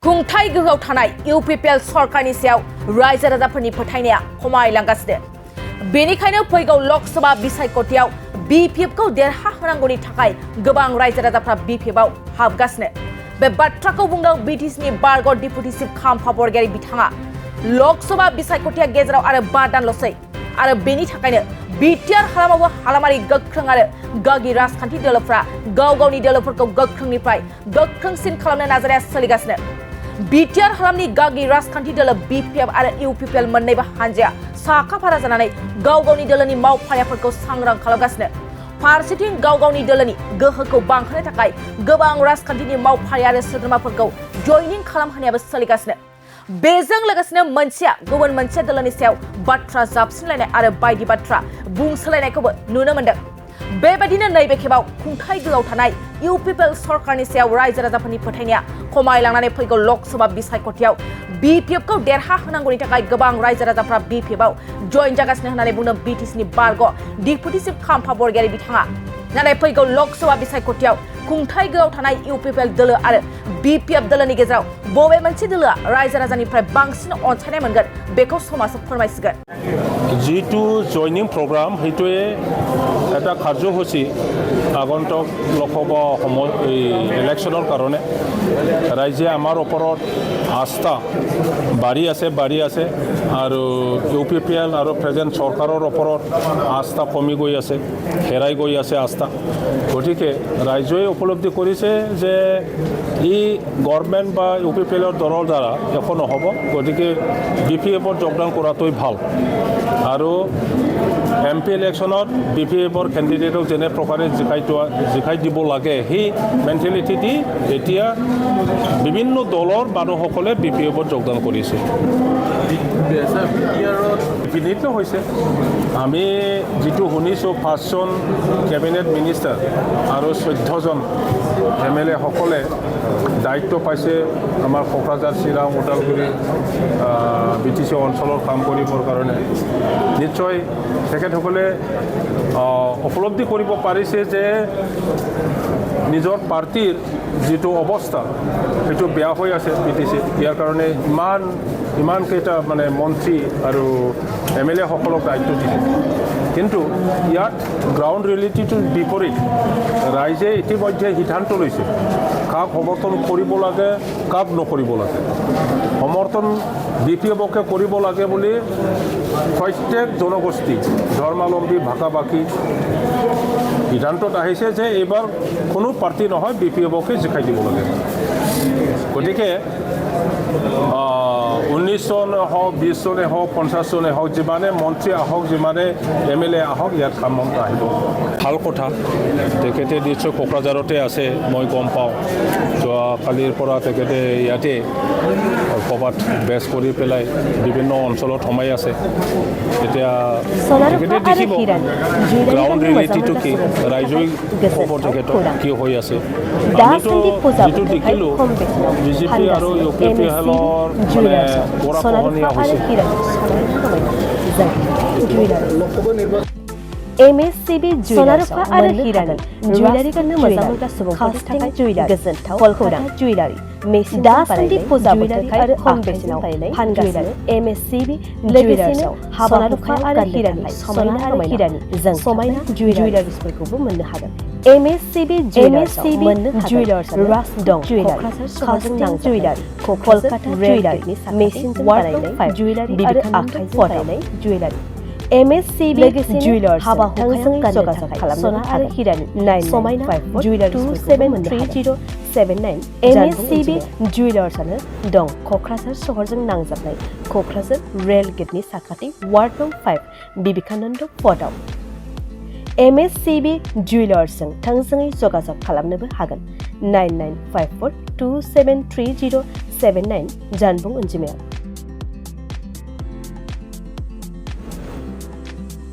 खुंथाय गोहोआव थानाय इउपिपिएल सरकारनि सायाव रायजो राजाफोरनि फोथायनाया खमायलांगासिनो। बेनिखायनो फैगौ लोकसभा बिसायख'थियाव बिपिएफखौ देरहाहोनांगौनि थाखाय गोबां रायजो राजाफ्रा बिपिएफआव हाबगासिनो। बे बाथ्राखौ बुंदों बिटिसिनि बरगय डिपुटि चिफ खाम्फा बरगयारि बिथाङा। लोकसभा बिसायख'थिया गेजेराव आरो 5 दानल'सै आरो बेनि थाखायनो बिटिआर हालामावबो हालामारि गोख्रों आरो गागि राजखान्थि दोलोफ्रा गाव गावनि दोलोफोरखौ गोख्रोंनिफ्राय गोख्रोंसिन खालामनो नाजानाया सोलिगासिनो। बिटिआर हालामनि गागि राजखान्थि दोलो बिपिएफ आरो इउपिपिएल मोन्नैबो हानजाया साखाफारा जानानै गाव गावनि दोलोनि मावफारियाफोरखौ सांग्रां खालामगासिनो। फारसेथिं गाव गावनि दोलोनि गोहोखौ बांहोनो थाखाय गोबां राजखान्थिनि मावफारि आरो सोद्रोमाफोरखौ जयनिं खालामहोनायाबो सोलिगासिनो। बेजों लोगोसेनो मोनसेया गुबुन मोनसे दोलोनि सायाव बाथ्रा जाबसिनलायनाय आरो बायदि बाथ्रा बुंसोलायनायखौबो नुनो मोन्दों। बेबायदिनो नैबे खेबाव खुंथाय गोहोआव थानाय इउपिपिएल सरकारनि सायाव रायजो राजाफोरनि फोथायनाया खमायलांनानै फैगौ लोकसभा बिसायख'थियाव बिपिएफखौ देरहाहोनांगौनि थाखाय गोबां रायजो राजाफ्रा बिपिएफआव जयन जागासिनो होननानै बुंदों बिटिसिनि बरगय डिपुटि चिफ खाम्फा बरगयारि बिथाङा। नाथाय फैगौ लोकसभा बिसायख'थियाव खुंथाय गोहोआव थानाय इउपिपिएल दोलो आरो बिपिएफ दोलोनि गेजेराव बबे मोनसे दोलोआ रायजो राजानिफ्राय बांसिन अनसायनाय मोनगोन बेखौ समाजआ फोरमायसिगोन। जितु जयनिं प्रग्राम हेतुए এটা কাৰ্যসূচী আগন্তুক লোকসভা ইলেকশ্যনৰ কাৰণে ৰাইজে আমাৰ ওপৰত আস্থা বাঢ়ি আছে আৰু ইউপিপিএল আৰু প্ৰেজেণ্ট চৰকাৰৰ ওপৰত আস্থা কমি গৈ আছে, হেৰাই গৈ আছে আস্থা। গতিকে ৰাইজে উপলব্ধি কৰিছে যে ই গভৰ্ণমেণ্ট বা ইউপিপিএলৰ দলৰ দ্বাৰা একো নহ'ব, গতিকে বিপিএফত যোগদান কৰাটোই ভাল। আৰু এমপি ইলেকশ্যনত বিপিএফৰ কেণ্ডিডেটক যেনে প্ৰকাৰে জিকাই দিব লাগে সেই মেণ্টেলিটি দি এতিয়া বিভিন্ন দলৰ মানুহসকলে বিপিএফত যোগদান কৰিছে। বিনীত হৈছে। আমি যিটো শুনিছোঁ 5জন কেবিনেট মিনিষ্টাৰ আৰু 14জন MLA সকলে দায়িত্ব পাইছে আমাৰ কোকৰাঝাৰ, চিৰাং, ওদালগুৰি বিটিচি অঞ্চলৰ কাম কৰিবৰ কাৰণে। নিশ্চয় তেখেতসকলে উপলব্ধি কৰিব পাৰিছে যে নিজৰ পাৰ্টিৰ যিটো অৱস্থা সেইটো বেয়া হৈ আছে বিটিচি। ইয়াৰ কাৰণে ইমান কেইটা মানে মন্ত্ৰী আৰু MLA সকলক দায়িত্ব দিছে। কিন্তু ইয়াত গ্ৰাউণ্ড ৰিয়েলিটিটোৰ বিপৰীত ৰাইজে ইতিমধ্যে সিদ্ধান্ত লৈছে কাক সমৰ্থন কৰিব লাগে, কাক নকৰিব লাগে। সমৰ্থন বিপিএফকে কৰিব লাগে বুলি প্ৰত্যেক জনগোষ্ঠী, ধৰ্মাৱলম্বী, ভাষা-ভাষী সিদ্ধান্তত আহিছে যে এইবাৰ কোনো পাৰ্টি নহয়, বিপিএফকে জিকাই দিব লাগে। গতিকে 19 জনে হওক, 20 জনে হওক, 50 জনে হওক, যিমানে মন্ত্ৰী আহক, যিমানে MLA আহক, ইয়াত কামত আহিব। ভাল কথা। তেখেতে নিশ্চয় কোকৰাঝাৰতে আছে, মই গম পাওঁ। যোৱাকালিৰ পৰা তেখেতে ইয়াতে ক'ৰবাত বেচ কৰি পেলাই বিভিন্ন অঞ্চলত সোমাই আছে। এতিয়া তেখেতে দেখিব গ্ৰাউণ্ড ৰিয়েলিটিটো কি, ৰাইজৰ খবৰ তেখেতৰ কি হৈ আছে। আমিতো যিটো দেখিলোঁ বিজেপি আৰু ইউপিপিএলৰ মানে গৰাখহনীয়া হৈছে। MSCB Sonaruka आरो हिरानि जुवेलारि गाननो मोजां मोनग्रा सुबुंफोरनि थाखाय गोजोनथाव कलकाता जुवेलारि दासान्दि फुजा बोथोरखाय आरो खम बेसेनाव फानगासिनो MSCB लोगोसेनो सनारुका आरो हिरानि समायना आरो हिरानि जों समायना जुवेलारिसफोरखौबो मोननो हागोन। MSCB जुवेलार्स रास दं क'क्राझार सहरजों नांजाबनाय जुवेलारि कलकाता जुवेलारि मेसिनजों बानायनाय जुवेलारि आरो आखाइजों बानायनाय जुवेलारि MSCB जुवेलार्स हाबा हुखायाव जगाजग खालामनो आरो हिरानि समायना जुवेलारिसफोरखौ 273079 MSCB जुवेलार्सआनो दं क'क्राझार सहरजों नांजाबनाय क'क्राझार रेल गेटनि साखाथि वार्ड नं 5 बिबेकानन्द पथआव। MSCB जुवेलार्सजों थोंजोङै जगाजग खालामनोबो हागोन। 9954273079 जानबुं अनजिमायाव।